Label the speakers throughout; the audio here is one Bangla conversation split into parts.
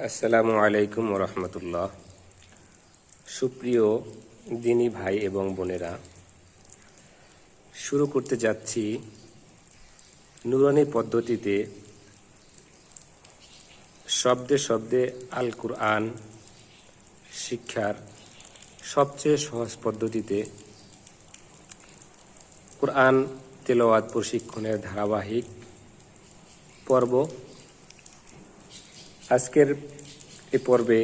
Speaker 1: আসসালামু আলাইকুম ওরহমতুল্লাহ। সুপ্রিয় দিনী ভাই এবং বোনেরা, শুরু করতে যাচ্ছি নুরানি পদ্ধতিতে শব্দে শব্দে আল কুরআন শিক্ষার সবচেয়ে সহজ পদ্ধতিতে কুরআন তেলাওয়াত প্রশিক্ষণের ধারাবাহিক পর্ব। আজকের এই পর্বে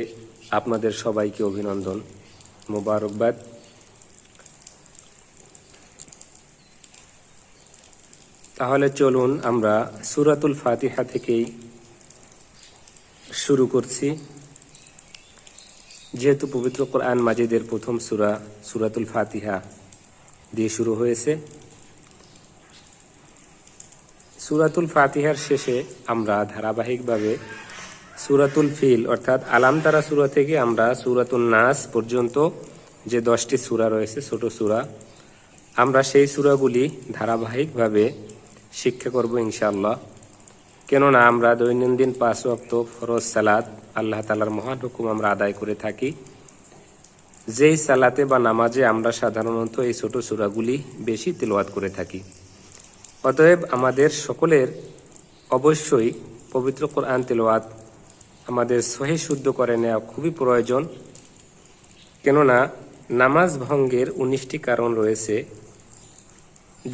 Speaker 1: আপনাদের সবাইকে অভিনন্দন, মোবারকবাদ। তাহলে চলুন আমরা সূরাতুল ফাতিহা থেকেই শুরু করছি। যেহেতু পবিত্র কোরআন মাজিদের প্রথম সূরা সূরাতুল ফাতিহা দিয়ে শুরু হয়েছে, সূরাতুল ফাতিহার শেষে আমরা ধারাবাহিকভাবে সূরাতুল ফিল অর্থাৎ আলাম তারা সূরা থেকে আমরা সূরাতুন নাস পর্যন্ত যে 10টি সূরা রয়েছে, ছোট সূরা, আমরা সেই সূরাগুলি ধারাবাহিকভাবে শিক্ষা করব ইনশাআল্লাহ। কেননা আমরা দৈনন্দিন 5 ওয়াক্ত ফরজ সালাত আল্লাহ তাআলার মহান হুকুম আমরা আদায় করে থাকি। যেই সালাতে বা নামাজে আমরা সাধারণত এই ছোট সূরাগুলি বেশি তেলাওয়াত করে থাকি। অতএব আমাদের সকলের অবশ্যই পবিত্র কোরআন তেলাওয়াত আমাদের সহি শুদ্ধ করে নেওয়া খুবই প্রয়োজন। কেননা নামাজ ভঙ্গের 19টি কারণ রয়েছে।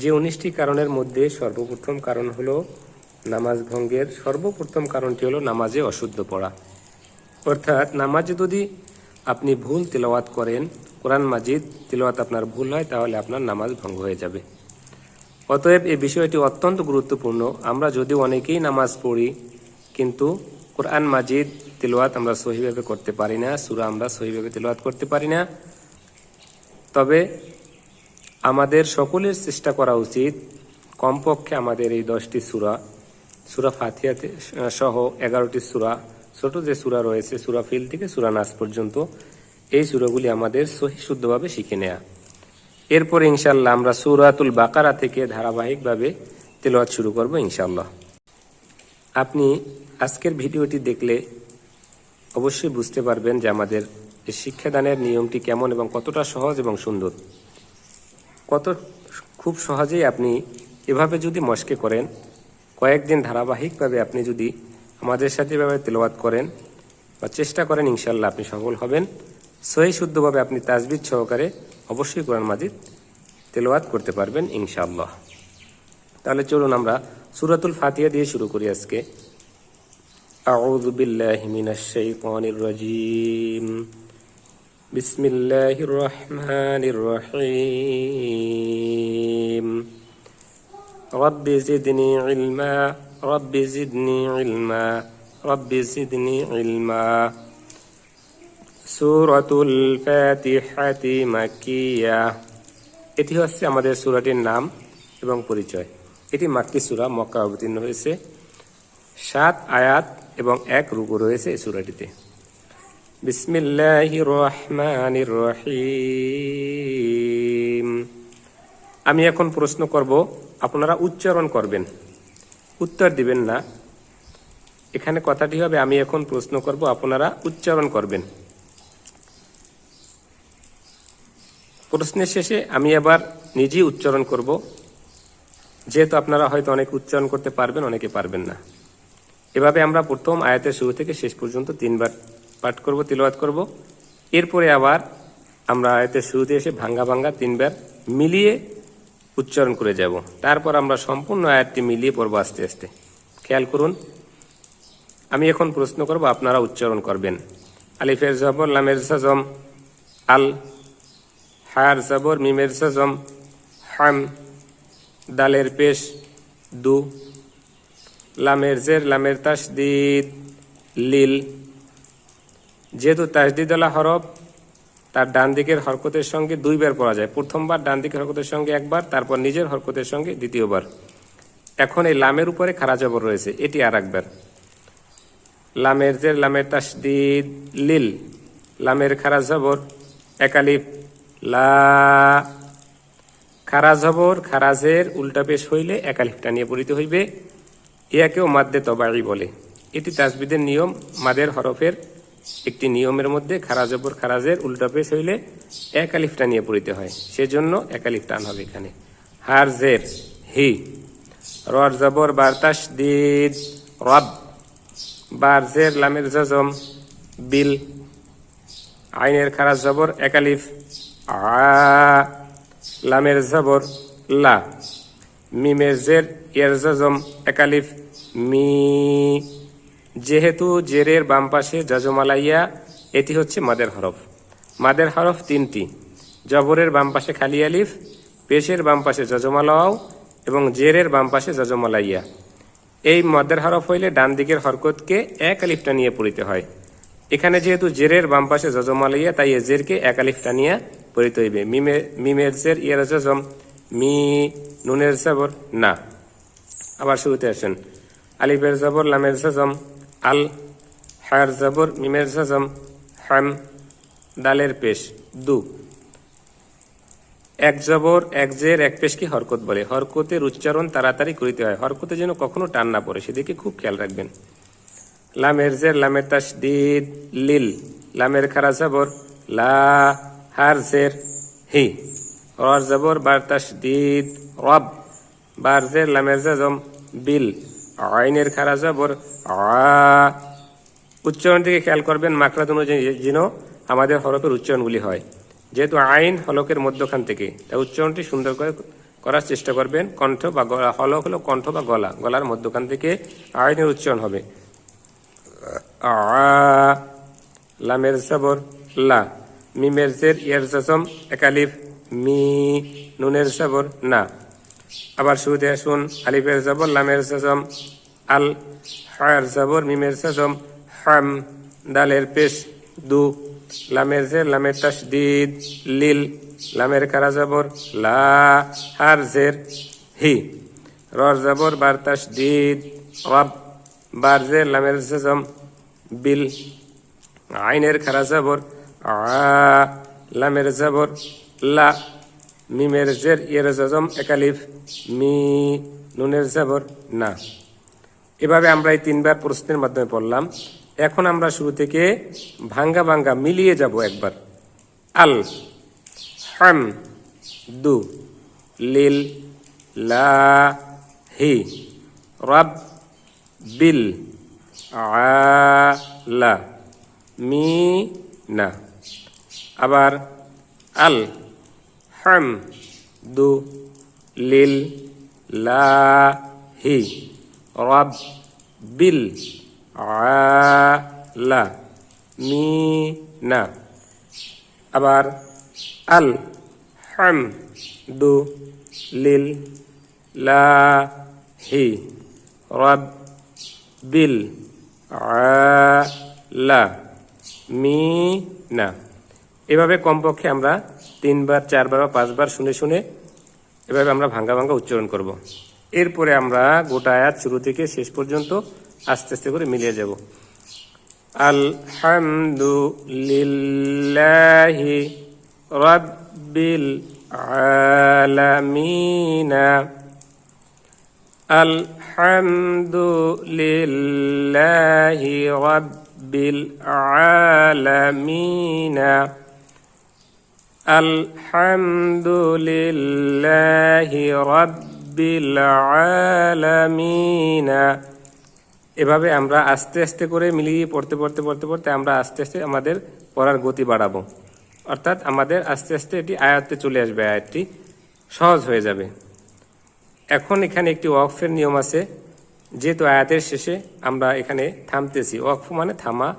Speaker 1: যে 19টি কারণের মধ্যে সর্বপ্রথম কারণ হলো নামাজ ভঙ্গের সর্বপ্রথম কারণটি হলো নামাজে অশুদ্ধ পড়া। অর্থাৎ নামাজে যদি আপনি ভুল তেলাওয়াত করেন, কোরআন মাজিদ তেলাওয়াত আপনার ভুল হয়, তাহলে আপনার নামাজ ভঙ্গ হয়ে যাবে। অতএব এই বিষয়টি অত্যন্ত গুরুত্বপূর্ণ। আমরা যদিও অনেকেই নামাজ পড়ি, কিন্তু কোরআন মাজিদ তেলাওয়াত আমরা সহিভাবে করতে পারি না, সূরা আমরা সহিভাবে তেলাওয়াত করতে পারি না। তবে আমাদের সকলের চেষ্টা করা উচিত কমপক্ষে আমাদের এই 10টি সূরা ফাতিহা সহ 11টি সূরা, ছোট যে সূরা রয়েছে সূরা ফিল থেকে সূরা নাস পর্যন্ত, এই সূরাগুলি আমাদের সহি শুদ্ধভাবে শিখে নেয়া। এরপরে ইনশাআল্লাহ আমরা সূরাতুল বাকারা থেকে ধারাবাহিকভাবে তেলাওয়াত শুরু করব ইনশাআল্লাহ। আপনি আজকের ভিডিওটি দেখলে অবশ্যই বুঝতে পারবেন যে আমাদের এই শিক্ষাদানের নিয়মটি কেমন এবং কতটা সহজ এবং সুন্দর। খুব সহজেই আপনি এভাবে যদি মশকে করেন, কয়েকদিন ধারাবাহিকভাবে আপনি যদি আমাদের সাথে এভাবে তেলাওয়াত করেন বা চেষ্টা করেন, ইনশাআল্লাহ আপনি সফল হবেন। সহি শুদ্ধভাবে আপনি তাজবিদ সহকারে অবশ্যই কোরআন মাজিদ তেলাওয়াত করতে পারবেন ইনশাআল্লাহ। তাহলে চলুন আমরা সূরাতুল ফাতিহা দিয়ে শুরু করি আজকে। আউযু বিল্লাহি মিনাশ শাইতানির রাজীম। বিসমিল্লাহির রহমানির রহিম। রব্বি জিদনি ইলমা রব্বি জিদনি ইলমা রব্বি জিদনি ইলমা। সূরাতুল ফাতিহাতি মাক্কিয়া। এটি হচ্ছে আমাদের সূরাটির নাম এবং পরিচয়। এটি মাক্কি সূরা, মক্কা অবতীর্ণ হয়েছে। 7 আয়াত এবং 1 রুকু রয়েছে এই সূরাটিতে। বিসমিল্লাহির রহমানির রহিম। আমি এখন প্রশ্ন করব, আপনারা উচ্চারণ করবেন, উত্তর দিবেন না। এখানে কথাটি হবে আমি এখন প্রশ্ন করব, আপনারা উচ্চারণ করবেন। প্রশ্নের শেষে আমি আবার নিজেই উচ্চারণ করব, যেহেতু আপনারা হয়তো অনেক উচ্চারণ করতে পারবেন, অনেকে পারবেন না। এভাবে আমরা প্রথম আয়াতের শুরু থেকে শেষ পর্যন্ত 3 বার পাঠ করব, তিলাওয়াত করব। এরপরে আবার আমরা আয়াতের শুরুতে এসে ভাঙ্গা ভাঙ্গা 3 বার মিলিয়ে উচ্চারণ করে যাব। তারপর আমরা সম্পূর্ণ আয়াতটি মিলিয়ে পড়ব আস্তে আস্তে। খেয়াল করুন, আমি এখন প্রশ্ন করব, আপনারা উচ্চারণ করবেন। আলিফের জবর লামের জজম আল, হার জবর মিমের জজম হাম, দালের পেশ দু, লামের জের লামের তাসদিদ লিল। যেহেতু তাসদিদওয়ালা হরফ, তার ডান দিকের হরকতের সঙ্গে 2 বার পড়া যায়। প্রথমবার ডান দিকের হরকতের সঙ্গে 1 বার, তারপর নিজের হরকতের সঙ্গে 2য় বার। এখন এই লামের উপরে খাড়া জবর রয়েছে, এটি আর একবার। লামের জের লামের তাসদিদ লিল, লামের খাড়া জবর এক আলিফ লা, খাড়া জবর খাড়া জের উল্টা পেশ হইলে এক আলিফটা নিয়ে পড়িতে হইবে। ইয়াকেও মাদ্দে তবাই বলে। এটি তাজবিদের নিয়ম। মাদের হরফের একটি নিয়মের মধ্যে খারা জবর খারাজের উল্টা পেশ হইলে এক আলিফ টানিয়ে পড়িতে হয়, সেজন্য এক আলিফ টান হবে এখানে। হার জের হি, রর জবর বার তাশদীদ রব, বার জের লামের জজম বিল, আইনের খারাজ জবর এক আলিফ আ, লামের জবর লা, মিমের জের এর জজম এক আলিফ মি। যেহেতু জেরের বাম পাশে জজমালাইয়া, এটি হচ্ছে মাদের হরফ। মাদের হরফ তিনটি, জবরের বাম পাশে খালি আলিফ, পেশের বাম পাশে জজমালাও এবং জেরের বাম পাশে জজমালাইয়া। এই মাদের হরফ হইলে ডান দিকের হরকতকে এক আলিফ টানিয়ে পড়িতে হয়। এখানে যেহেতু জেরের বাম পাশে জজমালাইয়া, তাই এ জেরকে এক আলিফ টানিয়া পড়িতে হইবে। মিমের জের ইয়ার জজম মি, নুনের জবর না। আবার শুরুতে আসেন, আলিফের জবর লামের জজম আল, হার জবর মিমের জজম হাম, দালের পেশ দু। এক জবর এক জের এক পেশকে হরকত বলে। হরকতের উচ্চারণ তাড়াতাড়ি করিতে হয়, হরকতে যেন কখনো টান না পড়ে, সেদিকে খুব খেয়াল রাখবেন। লামের জের লামের তাশদীদ লিল, লামের খারা জবর লা, হার জের হি, রর জবর বার তাশদীদ রব, বার জের লামের জজম বিল, আইনের খারা জবর আ। উচ্চারণ থেকে খেয়াল করবেন, মাকরাত অনুযায়ী যেন আমাদের হরফের উচ্চারণগুলি হয়। যেহেতু আইন হলকের মধ্যখান থেকে, তাই উচ্চারণটি সুন্দর করে করার চেষ্টা করবেন। কণ্ঠ বা গলা, হলক হলো কণ্ঠ বা গলা, গলার মধ্যখান থেকে আইনের উচ্চারণ হবে আ। লামের জবর লা, মিমের জের ইয়ার জজম এক আলিফ মি, নুনের জবর না। আবার শুরুতে আসুন, আলিফের জবর লামের জজম আল, হার জবর মিমের জজম হাম, দালের পেশ দু, লামের জের লামের তাশদীদ লিল, লামের খারা জবর লা, হার জের হি, রর জবর বার তাশদীদ রব, বার জের লামের জজম বিল, আইনের খারা জবর আ, লামের জবর লা, মিমের জের ইয়ের জজম এক আলিফ মি, নুনের জবর না। এভাবে আমরা এই তিনবার প্রশ্নের মাধ্যমে পড়লাম। এখন আমরা শুরু থেকে ভাঙ্গা ভাঙ্গা মিলিয়ে যাব একবার। আল হাম দু লিল লা হি রব বিল আলা মি না। আবার আল হাম দু লিল লা হি রব বিল আলা মি না। আবার আল হাম দু লিল লা হি রব বিল আলা মি না। এভাবে কমপক্ষে আমরা 3 বার 4 বার বা 5 বার শুনে শুনে এভাবে আমরা ভাঙ্গা ভাঙ্গা উচ্চারণ করব। এরপরে আমরা গোটা আয়াত শুরু থেকে শেষ পর্যন্ত আস্তে আস্তে করে মিলিয়ে যাব। আলহামদুলিল্লাহি রাব্বিল আলামিন, আলহামদুলিল্লাহি রাব্বিল আলামিন, আলহামদুলিল্লাহি রাব্বিল আলামিন। এভাবে আমরা আস্তে আস্তে করে মিলিয়ে পড়তে পড়তে পড়তে পড়তে আমরা আস্তে আস্তে আমাদের পড়ার গতি বাড়াবো, অর্থাৎ আমাদের আস্তে আস্তে এটি আয়াতে চলে আসবে, আয়াতটি সহজ হয়ে যাবে। এখন এখানে একটি ওয়াকফের নিয়ম আছে। যেহেতু আয়াতের শেষে আমরা এখানে থামতেছি, ওয়াকফ মানে থামা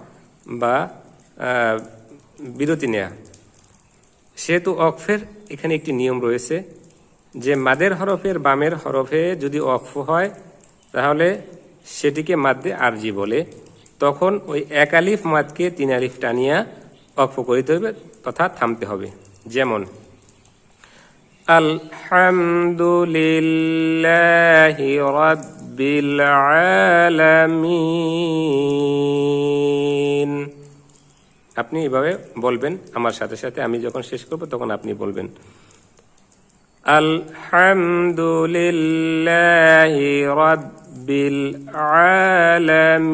Speaker 1: বা বিরতি নেয়া, সেহেতু ওয়াকফের এখানে একটি নিয়ম রয়েছে যে মাদের হরফের বামের হরফে যদি ওয়াকফ হয় তাহলে সেটিকে মাদ্দে আরজি বলে। তখন ওই এক আলিফ মাদকে 3 আলিফ টানিয়া ওয়াকফ করিতে হবে তথা থামতে হবে। যেমন আলহামদুলিল্লাহি রাব্বিল আলামিন। আপনি এভাবে বলবেন আমার সাথে সাথে, আমি যখন শেষ করব তখন আপনি বলবেন আলহামদুলিল্লাহি রাব্বিল আলামিন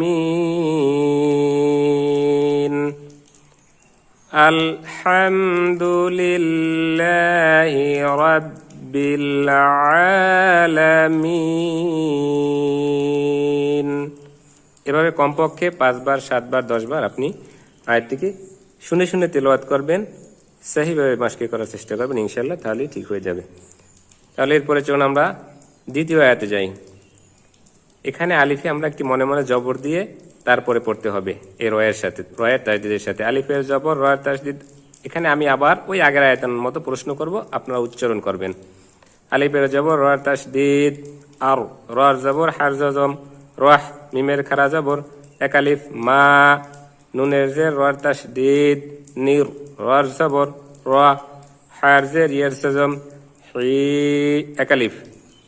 Speaker 1: আলহামদুলিল্লাহি রাব্বিল আলামিন। এভাবে কমপক্ষে 5 বার 7 বার 10 বার আপনি আয়াতটিকে শুনে শুনে তেলাওয়াত করবেন, সহিভাবে মাশকে করার চেষ্টা করবেন, ইনশাআল্লাহ তাহলেই ঠিক হয়ে যাবে। তাহলে এরপরে চলুন আমরা দ্বিতীয় আয়াতে যাই। এখানে আলিফে আমরা একটি মনে মনে জবর দিয়ে তারপরে পড়তে হবে এই রয়ের সাথে, রয়ের তাসদিদের সাথে। আলিফের জবর, রয়ের তাসদিদ। এখানে আমি আবার ওই আগের আয়াতের মতো প্রশ্ন করব, আপনারা উচ্চারণ করবেন। আলিফের জবর, রয়ের তাসদিদ, আর রর জবর, হার জজম, রহ মিমের খারা জবর, এক আলিফ, মা নুনের জের, রর তাসদিদ, নির রর জবর, র হার জের, ইয়ের জজম, হি এক আলিফ।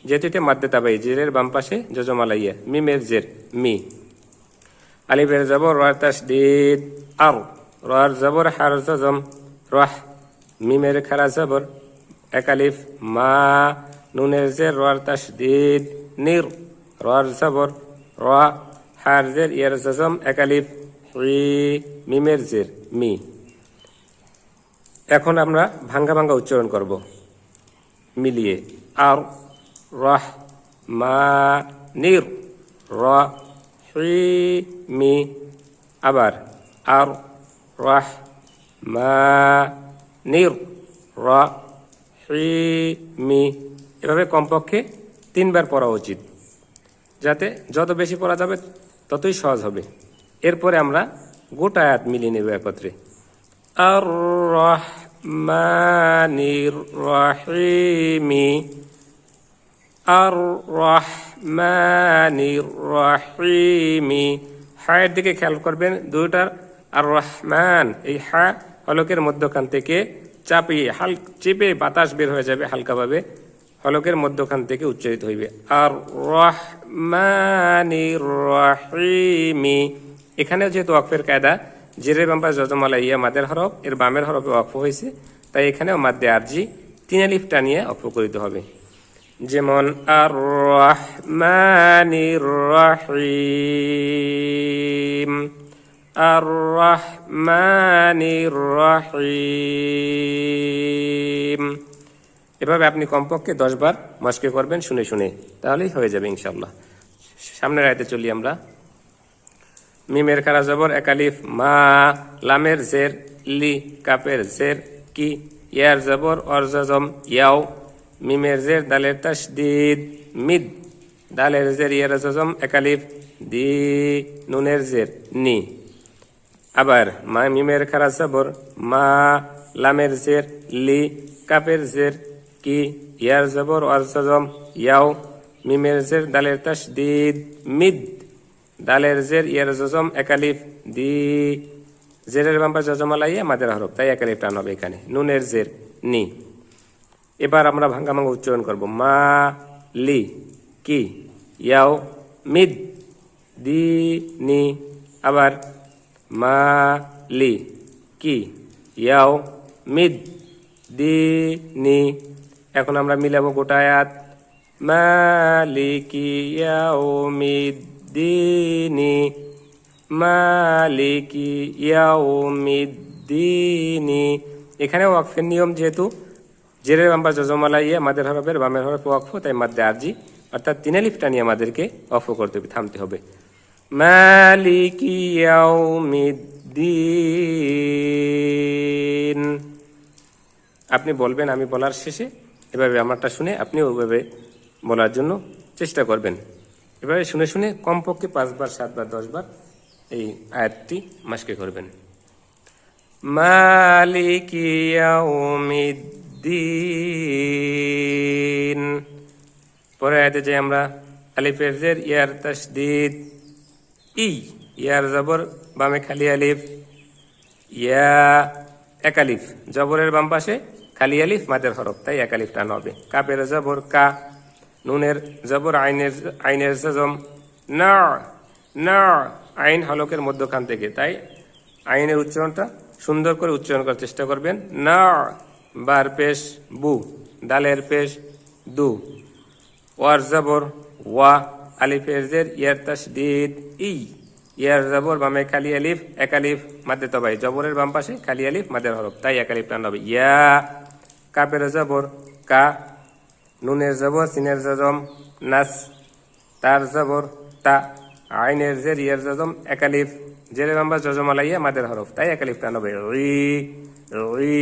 Speaker 1: যেহেতু এটা মাদ্দে তাবাই, জেরের বাম পাশে জজম আলাইয়া, মিমের জের, মি। আলিফের জবর, রর তাসদিদ, আর রর জবর, হার জজম, রহ মিমের খারা জবর, এক আলিফ, মা নুনের জের, রর তাসদিদ, নির রর জবর, র হার জের, ইয়ের জজম, এক আলিফ, হি মিমের জের, মি। এখন আমরা ভাঙ্গা ভাঙ্গা উচ্চারণ করব মিলিয়ে। আর রহ মা নির র হি মি। আবার আর রহ মা নির র হি মি। এভাবে কমপক্ষে 3 বার পড়া উচিত, যাতে যত বেশি পড়া যাবে ততই সহজ হবে। এরপরে আমরা গোটা আয়াত মিলিয়ে নেব একত্রে। আর রহমানির রহিমি, আর রহমানির রহিমি। হায়ের দিকে খেয়াল করবেন, দুইটার আর রহমান, এই হা হলকের মধ্যখান থেকে চাপিয়ে চেপে বাতাস বের হয়ে যাবে হালকাভাবে, হলকের মধ্যখান থেকে উচ্চারিত হইবে। আর রহমানির রহিমি। এখানেও যেহেতু ওয়াকফের কায়দা, জেরের বাম পাশে জজম আলাইয়া মাদের হরফ, এর বামের হরফে ওয়াকফ হয়েছে, তাই এখানেও মাদ্দে আরজি 3 আলিফ টানিয়ে ওয়াকফ করিতে হবে। যেমন আর রহমানির রহিম, আর রহমানির রহিম। এভাবে আপনি কমপক্ষে 10 বার মাশকে করবেন শুনে শুনে, তাহলেই হয়ে যাবে ইনশাআল্লাহ। সামনের আয়াতে চলি আমরা। মিমের খারা জবর, এক আলিফ, মা লামের জের, লি কাপের জের, কি ইয়ার জবর, অর জজম, ইয়াও মিমের জের, দালের তাসদিদ, মিদ দালের জের, ইয়ার জজম, এক আলিফ, দি নুনের জের, নি। আবার মা মিমের খারা জবর, মা লামের জের, লি কাপের জের, কি ইয়ার জবর, অর জজম, ইয়াও মিমের জের, দালের তাসদিদ, মিদ দালের জের, ইয়ার জজম, এক আলিফ, দি জেরের বাম পাশে জজম আলাইয়া মাদের হরফ, তাই এক আলিফ টান হবে এখানে, নুনের জের, নি। এবার আমরা ভাঙ্গা ভাঙ্গা উচ্চারণ করব। মা লি কি ইয়াও মিদ দি নি। আবার মা লি কি ইয়াও মিদ দি নি। এখন আমরা মিলাবো গোটা আয়াত। মালিকি ইয়াউমিদ্দিনি, মালিকি ইয়াউমিদ্দিনি। এখানে ওয়াকফের নিয়ম, যেহেতু জেরের বাম পাশে জজম আলাইয়া মাদের হরফের বামের হরফে ওয়াকফ, তাই মাদ্দে আরজি অর্থাৎ 3 আলিফ টানিয়ে আমাদেরকে ওয়াকফ করতে হবে, থামতে হবে। মালিকি ইয়াউমিদ্দিন। আপনি বলবেন আমি বলার শেষে, এভাবে আমারটা শুনে আপনি ওইভাবে বলার জন্য চেষ্টা করবেন। এভাবে শুনে শুনে কমপক্ষে 5 বার 7 বার 10 বার এই আয়াতটি মাশকে করবেন। মালিকি ইয়াউমিদ্দিন। পরে আয়াতে যাই আমরা। আলিফের জের, ইয়ার তাসদিদ, ই ইয়ার জবর, বামে খালি আলিফ, ইয়া এক আলিফ, জবরের বাম পাশে খালি আলিফ মাদের হরফ, তাই এক আলিফ টান হবে। কাপের জবর কা, নুনের জবর, আইনের জজম, না না আইন হলকের মধ্যখান থেকে, তাই আইনের উচ্চারণটা সুন্দর করে উচ্চারণ করার চেষ্টা করবেন। না বার পেশ বু, দালের পেশ দু, ওয়ার জবর ওয়া, আলিফের জের ইয়ার তাসদীদ ই, ইয়ার জবর বামে খালি আলিফ এক আলিফ মাদ্দে তবাই, জবরের বাম পাশে খালি আলিফ মাদের হরফ, তাই এক আলিফ টান হবে। ইয়া, কাপের জবর কা, নুনের জবর সিনের জজম নাস, তার জবর তা, আইনের জের ইয়ার জজম এক আলিফ, জেরের বাম পাশ জজম আলাইয়া মাদের হরফ, তাই এক আলিফ টান হবে। রি, রি,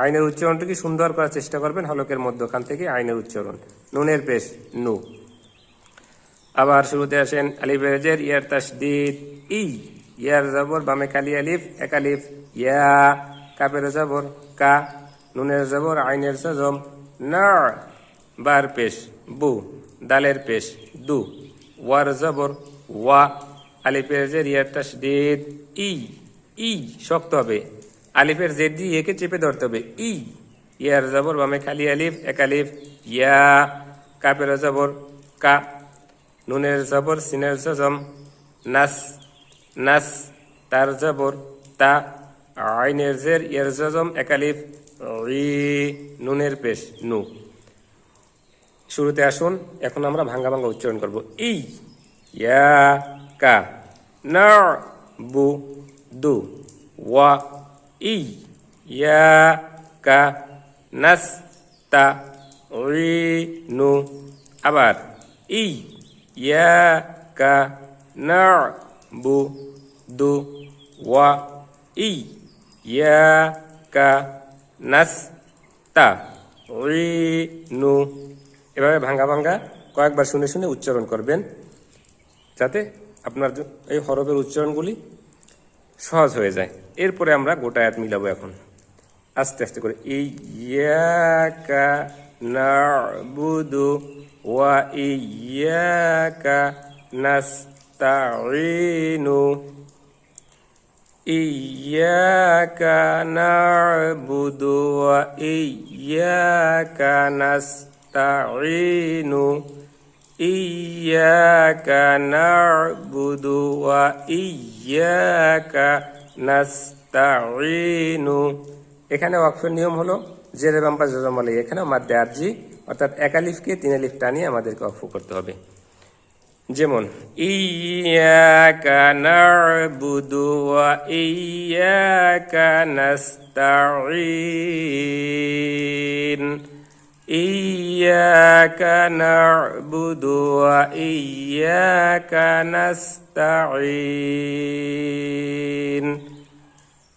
Speaker 1: আইনের উচ্চারণটাকে সুন্দর করার চেষ্টা করবেন, হলকের মধ্যখান থেকে আইনের উচ্চারণ। নুনের পেশ নু। আবার শুরুতে আসেন আলিফের জের ইয়ার তাসদীদ ই, ইয়ার জবর বামে খালি আলিফ এক আলিফ, ইয়া, কাপের জবর কা, নুনের জবর আইনের জজম না, বার পেশ বু, দালের পেশ দু, ওয়ার জবর ওয়া, আলিফের জের ইয়ার তাসদীদ ই, ই শক্ত হবে, আলিফের জের দিয়ে একে চেপে ধরতে হবে। ই, ইয়ার জবর বামে খালি আলিফ এক আলিফ, ইয়া, কাপের জবর কা, নুনের জবর সিনের জজম নাস, নাস, তার জবর তা, আইনের জের ইয়ার জজম এক আলিফ, ই, নুনের পেশ নু। শুরুতে আসুন, এখন আমরা ভাঙ্গা ভাঙ্গা উচ্চারণ করব। ই, ইয়া, কা, না, বু, দু, ওয়া, ই, ইয়া, কা, নাস, তা, রি, নু। আবার ই, ইয়া, কা, না, বু, দু, ওয়া, ই, ইয়া, কা, নাস, তা, রি, নু। এভাবে ভাঙ্গা ভাঙ্গা কয়েকবার শুনে শুনে উচ্চারণ করবেন, যাতে আপনার এই হরফের উচ্চারণগুলি সহজ হয়ে যায়। এরপরে আমরা গোটা আয়াত মিলাবো এখন আস্তে আস্তে করে। ইয়াকা না'বুদু ওয়া ইয়াকা নাস্তাঈনু, ইয়াকা না'বুদু ওয়া ইয়াকা নাস্তাঈনু, ইয়াকা না'বুদু ওয়া ইয়াকা নাস্তাঈনু। এখানে ওয়াকফের নিয়ম হলো জেরের বাম পাশ জজম আলাই, এখানেও মাদ্দে আরজি অর্থাৎ এক আলিফকে তিন আলিফ টানিয়ে আমাদেরকে ওয়াকফ করতে হবে। যেমন ইয়াকা না'বুদু ওয়া ইয়াকা নাস্তাঈন, ইয়াকা না'বুদু ওয়া ইয়াকা নাস্তাঈন।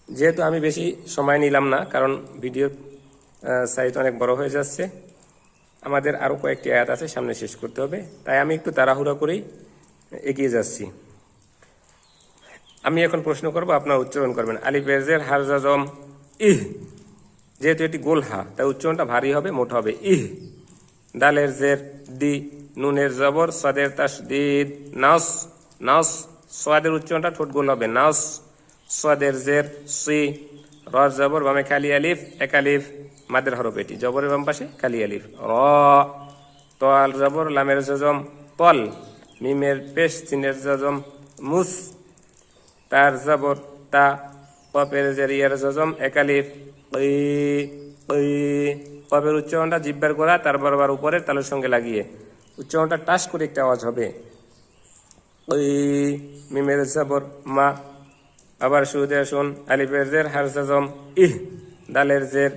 Speaker 1: যেহেতু আমি বেশি সময় নিলাম না, কারণ ভিডিওর সাইজ অনেক বড় হয়ে যাচ্ছে, আমাদের আরও কয়েকটি আয়াত আছে সামনে শেষ করতে হবে, তাই আমি একটু তাড়াহুড়া করেই এগিয়ে যাচ্ছি। আমি এখন প্রশ্ন করব, আপনারা উচ্চারণ করবেন। আলিফের জের হারজা জম ইহ, যেহেতু এটি গোল হা তাই উচ্চারণটা ভারী হবে, মোটা হবে ইহ। দালের জের দি, নুনের জবর সাদের তাসদীদ নাস, নাস, সাদের উচ্চারণটা ঠোঁট গোল হবে নাস। সাদের জের সি, রর জবর বামে খালি আলিফ এক আলিফ মাদের হরফ, এটি জবরের বাম পাশে খালি আলিফ র। তল জবর লামের জজম তল, মিমের পেশ সিনের জজম মুস, তার জবর তা, কপের জের ইয়ার জজম এক আলিফ কি, কি। কপের উচ্চারণটা জিহ্বার গোড়া তার বরাবর উপরের তালুর সঙ্গে লাগিয়ে উচ্চারণটা টাস করে একটা আওয়াজ হবে কি। মিমের জবর মা। আবার শুরুতে আসুন, আলিফের জের হারজা জম ইহ, দালের জের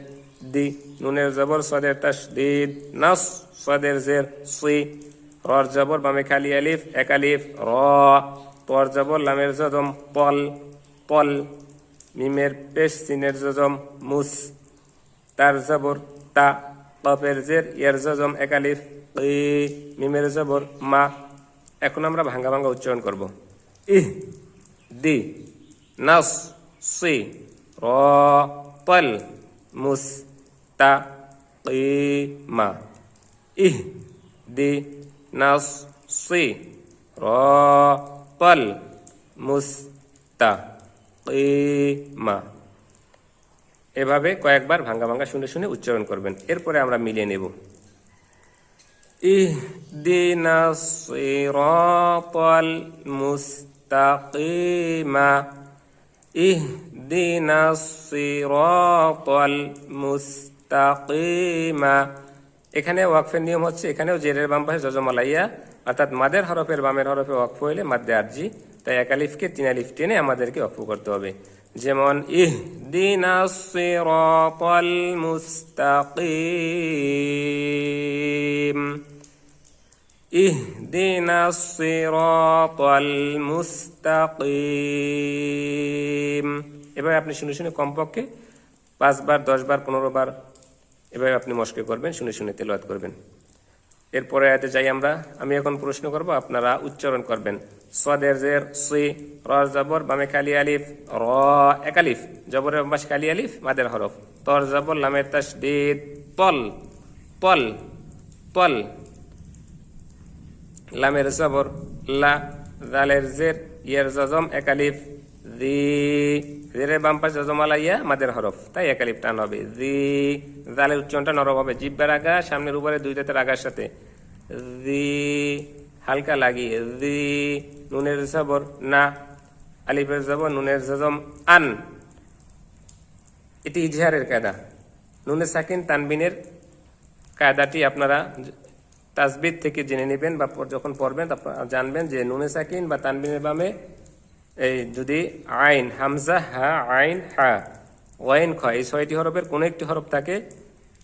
Speaker 1: দি, নুনের জবর সাদের তাসদীদ নাস, সাদের জের সি, রর জবর বামে খালি আলিফ এক আলিফ র। তর জবর লামের জজম পল, পল, মিমের পেশ সিনের জজম মুস, তার জবর তা, কফের জের ইয়ার জজম এক আলিফ কি, মিমের জবর মা। এখন আমরা ভাঙ্গা ভাঙ্গা উচ্চারণ করব। ইহ, দি, নাস, সি, র, পল, মুস, তা, কি, মা। ইহ, দি, নাস, সি, র, পল, মুস, তা, কি, মা। এভাবে কয়েকবার ভাঙ্গা ভাঙ্গা শুনে শুনে উচ্চারণ করবেন। এরপরে আমরা মিলিয়ে নেব। ইহদিনাস সিরাতাল মুস্তাকিমা, ইহদিনাস সিরাতাল মুস্তাকিমা। এখানে ওয়াকফের নিয়ম হচ্ছে, এখানেও জেরের বাম পাশে জজম আলাইয়া অর্থাৎ মাদের হরফের বামের হরফে ওয়াকফ হইলে মাদ্দে আরজি, তাই এক আলিফকে 3 আলিফ টেনে আমাদেরকে ওয়াকফ করতে হবে। যেমন ইহদিনাস সিরাতাল মুস্তাকিম, ইহদিনাস সিরাতাল মুস্তাকিম। এভাবে আপনি শুনে শুনে কমপক্ষে 5 বার, 10 বার, 15 বার এভাবে আপনি মশকে করবেন, শুনে শুনে তেলাওয়াত করবেন। এরপরে আয়াতে যাই আমরা। আমি এখন প্রশ্ন করব, আপনারা উচ্চারণ করবেন। সদের জের সি, রর জবর, বামে খালি আলিফ, র এক আলিফ, জবরের বামে খালি আলিফ, মাদের হরফ, তর জবর, লামের তাসদীদ, তল তল তল, লামের জবর লা, জালের জের, ইয়ের জজম এক আলিফ, জি, জেরের বাম পাশে জজম আলা ইয়া মাদের হরফ, তাই এক আলিফ টান হবে। জি, জালের উচ্চারণটা নরম হবে, জিহ্বার আগা সামনের উপরে 2 দাঁতের আগার সাথে, জি হালকা লাগিয়ে, জি, নুনের জবর না, আলিফের জবর, নুনের জজম আন, এটি ইজহারের কায়দা। নুনে সাকিন তানবিনের কায়দাটি আপনারা তাসবিদ থেকে জেনে নেবেন, বা যখন পড়বেন আপনারা জানবেন যে নুনে সাকিন বা তানবিনের বামে এই যদি আইন, হামজা, হা, আইন, হা, ওয়াইন, খ এই 6টি হরফের কোনো একটি হরফ থাকে,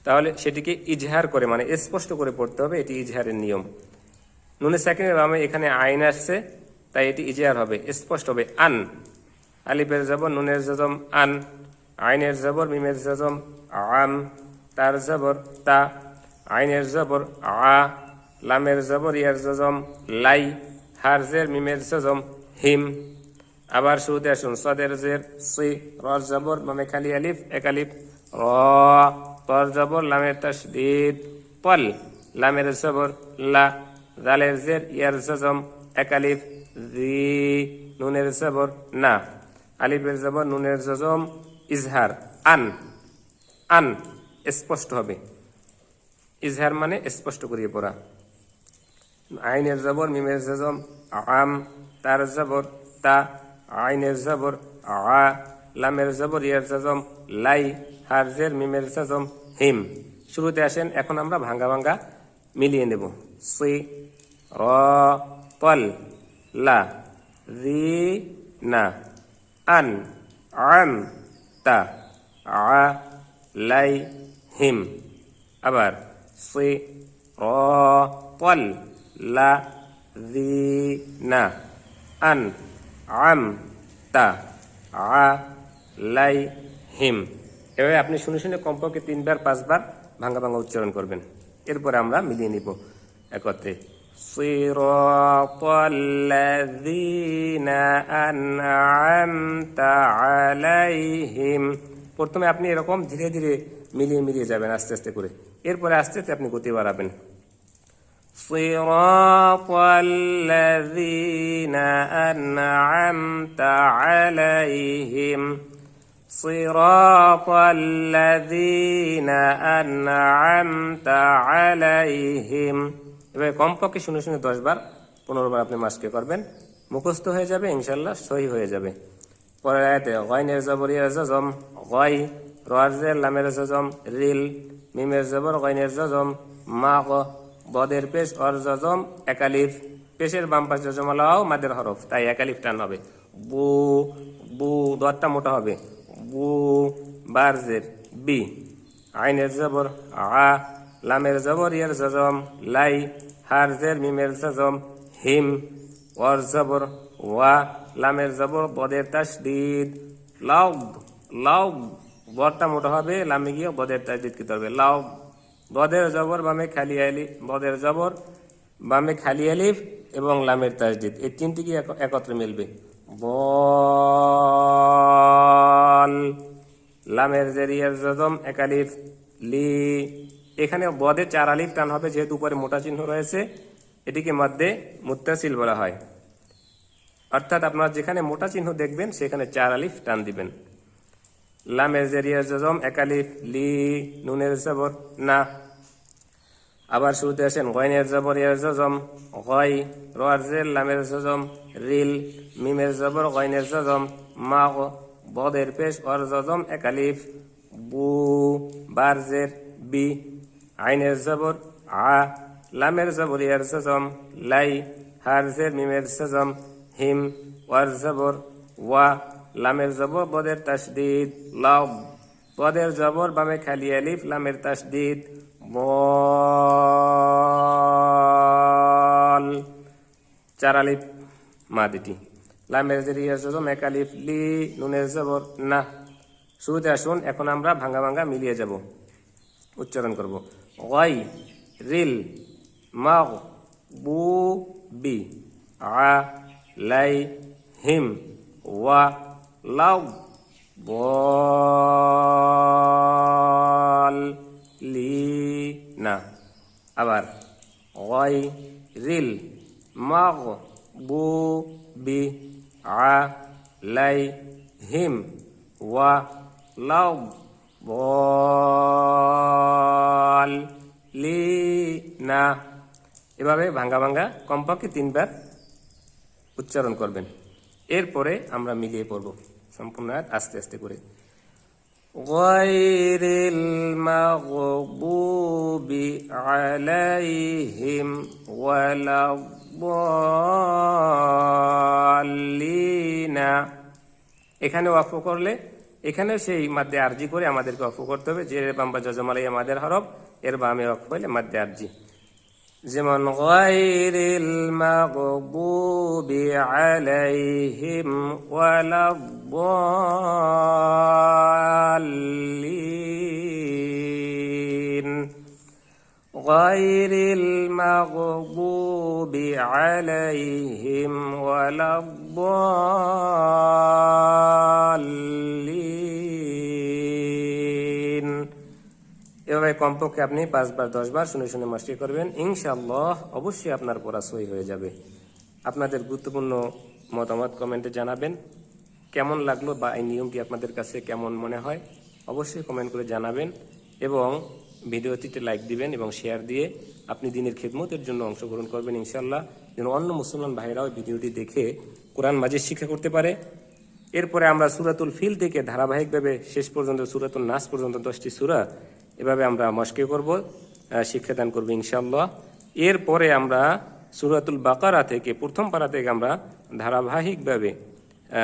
Speaker 1: তাহলে সেটিকে ইজহার করে মানে স্পষ্ট করে পড়তে হবে, এটি ইজহারের নিয়ম। নুনে সাকিনের বামে এখানে আইন আসছে, তাই এটি ইজহার হবে, স্পষ্ট হবে। আন, আলিফের জবর, নুনের জজম আন, আইনের জবর, মিমের জজম আম, তার জবর তা, আইনের জবর আ, লামের জবর, ইয়ার জজম লাই, হার জের, মিমের জজম হিম। আবার শুরুতে আসুন। সদের জের সি, রর জবর, বামে খালি আলিফ এক আলিফ, র, তর জবর, লামের তাসদীদ পল, লামের জবর লা, জালের জের, ইয়ার জজম এক আলিফ, জি, নুনের জবর না, আলিফের জবর, নুনের জজম ইজহার আন, আন স্পষ্ট হবে। ইজহার মানে স্পষ্ট করিয়ে পড়া। আইনের জবর, মিমের জজম আম, তার জবর তা, আইনের জবর আ, লামের জবর, ইয়ার জজম লাই, হার জের, মিমের জজম হিম। শুরুতে আসেন, এখন আমরা ভাঙ্গা ভাঙ্গা মিলিয়ে নেব। সি, র, তল, লা, জি না, আন, আম, তা, আ, লাই, হিম। আবার সি, র, তল, লা, জি না, আন, আম, তা, আ, লাই, হিম। এভাবে আপনি শুনে শুনে কমপক্ষে 3 বার 5 বার ভাঙ্গা ভাঙ্গা উচ্চারণ করবেন। এরপরে আমরা মিলিয়ে নিব একত্রে। সিরাতাল্লাযীনা আন'আমতা আলাইহিম। প্রথমে আপনি এরকম ধীরে ধীরে মিলিয়ে মিলিয়ে যাবেন, আস্তে আস্তে করে। এরপরে আস্তে আস্তে আপনি গতি বাড়াবেন। সিরাতাল্লাযীনা আন'আমতা আলাইহিম, সিরাতাল্লাযীনা আন'আমতা আলাইহিম। এভাবে কমপক্ষে শুনে শুনে 10 বার 15 বার আপনি মাসকে করবেন, মুখস্থ হয়ে যাবে, ইনশাল্লাহ সহি হয়ে যাবে। পরের আয়াতে গাইনের জবর ইয়ার জজম গাই, রর জের, লামের জজম রিল, মিমের জবর, গাইনের জজম মা, বদের পেশ, অর জজম এক আলিফ, পেশের বাম পাশে জজম আলাও মাদের হরফ, তাই এক আলিফ টান হবে। বু, বু দরটা মোটা হবে, বু, বার জের বি, আইনের জবর আ, লামের জবর, ইয়ার জজম লাই, হার জের, মিমের জজম হিম, ওয়ার জবর ওয়া, লামের জবর, বদের তাসদীদ লাউ, লাউ বরটা মোটা হবে, লামে গিয়ে বদের তাসদীদ কি করবে, লাউ, বদের জবর, বামে খালি আলিফ, বদের জবর, বামে খালি আলিফ এবং লামের তাসদীদ, এই তিনটি কি একত্রে মিলবে, বল, লামের জের, ইয়ার জজম এক আলিফ, লি। এখানে বদে 4 আলিফ টান হবে, যেহেতু উপরে মোটা চিহ্ন রয়েছে, এটিকে মধ্যে মুত্তাসিল বলা হয়। অর্থাৎ আপনারা যেখানে মোটা চিহ্ন দেখবেন সেখানে 4 আলিফ টান দিবেন। লামের জের, ইয়ার জজম এক আলিফ, লি, নুনের জবর না। আবার শুরুতে আসেন। গয়নের জবর, ইয়ার জজম গয়, রর জের, লামের জজম রিল, মিমের জবর, গয়নের জজম মা, বদের পেশ, অর জজম এক আলিফ, বু, বার জের বি, আইনের জবর আ, লামের জবর ইয়ার সজম লাই, হারজের মিমের সজম হিম, ওয়ার জবর ওয়া, লামের জবর বদের তাসদিদ লাভ, বদের জবর বামে খালি আলিফ লামের তাসদিদ বল, চার আলিফ মাদিটি, লামের জের ইয়ার সজম এক আলিফ লি, নুনের জবর না। শুরুতে আসুন, এখন আমরা ভাঙ্গা ভাঙ্গা মিলিয়ে যাব, উচ্চারণ করব। গাই রিল মাগ বু বি আ লাই হিম ওয়া লাউ বল লি না। আবার গাই রিল মাগ বু বি আ লাই হিম ওয়া লাউ বল লি না। এভাবে ভাঙ্গা ভাঙ্গা কমপক্ষে 3 বার উচ্চারণ করবেন। এরপরে আমরা মিলিয়ে পড়ব সম্পূর্ণ আয়াত আস্তে আস্তে করে। গায়রিল মাগদুবি আলাইহিম ওয়ালাদ-দাল্লিনা। এখানে ওয়াকফ করলে এখানেও সেই মাদ্দে আরজি করে আমাদেরকে ওয়াকফ করতে হবে। যে বাম্বা জজমালাই আমাদের হরফ, এর বামে ওয়াকফ হলে মাদ্দে আরজি। যেমন গায়রিল মাগদুবি আলাইহিম ওয়ালাদ-দাল্লিন, গায়রিল মাগদুবি আলাইহিম ওয়ালাদ-দাল্লিন। এভাবে কমপক্ষে আপনি 5 বার 10 বার শুনে শুনে মাস্টারি করবেন। ইনশাআল্লাহ অবশ্যই আপনার পড়া সহি হয়ে যাবে। আপনাদের গুরুত্বপূর্ণ মতামত কমেন্টে জানাবেন। কেমন লাগলো বা এই নিয়মটি আপনাদের কাছে কেমন মনে হয় অবশ্যই কমেন্ট করে জানাবেন, এবং ভিডিওটিতে লাইক দিবেন এবং শেয়ার দিয়ে আপনি দিনের খেদমতের জন্য অংশগ্রহণ করবেন ইনশাআল্লাহ, যেন অন্য মুসলমান ভাইরাও ভিডিওটি দেখে কোরআন মাজিদ শিক্ষা করতে পারে। এরপরে আমরা সূরাতুল ফিল থেকে ধারাবাহিকভাবে শেষ পর্যন্ত সূরাতুল নাস পর্যন্ত 10টি সূরা এভাবে আমরা মশকে করব, শিক্ষাদান করব ইনশাআল্লাহ। এরপরে আমরা সূরাতুল বাকারা থেকে প্রথম পারা থেকে আমরা ধারাবাহিকভাবে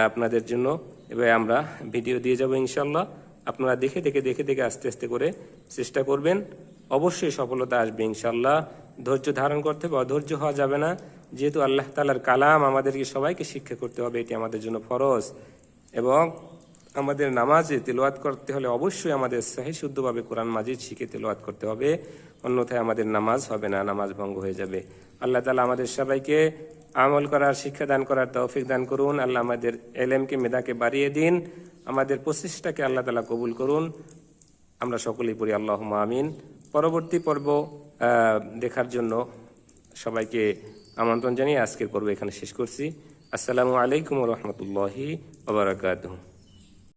Speaker 1: আপনাদের জন্য এভাবে আমরা ভিডিও দিয়ে যাব ইনশাআল্লাহ। আপনারা দেখে দেখে আস্তে আস্তে করে চেষ্টা করবেন, অবশ্যই সফলতা আসবে ইনশাআল্লাহ। ধৈর্য ধারণ করতে হবে, অধৈর্য হওয়া যাবে না। যেহেতু আল্লাহ তাআলার কালাম আমাদেরকে সবাইকে শিক্ষা করতে হবে, এটি আমাদের জন্য ফরজ, এবং আমাদের নামাজে তেলাওয়াত করতে হলে অবশ্যই আমাদের সহিহ শুদ্ধভাবে কোরআন মাজিদ শিখে তেলাওয়াত করতে হবে, অন্যথায় আমাদের নামাজ হবে না, নামাজ ভঙ্গ হয়ে যাবে। আল্লাহ তাআলা আমাদের সবাইকে আমল করার, শিক্ষা দান করার তৌফিক দান করুন। আল্লাহ আমাদের এলেমকে, মেধাকে বাড়িয়ে দিন, আমাদের প্রচেষ্টাকে আল্লাহ তাআলা কবুল করুন। আমরা সকলেই পড়ি আল্লাহুম্মা আমিন। পরবর্তী পর্ব দেখার জন্য সবাইকে আমন্ত্রণ জানিয়ে আজকের পর্ব এখানে শেষ করছি। আসসালামু আলাইকুম ওয়া রাহমাতুল্লাহি ওয়া বারাকাতুহু।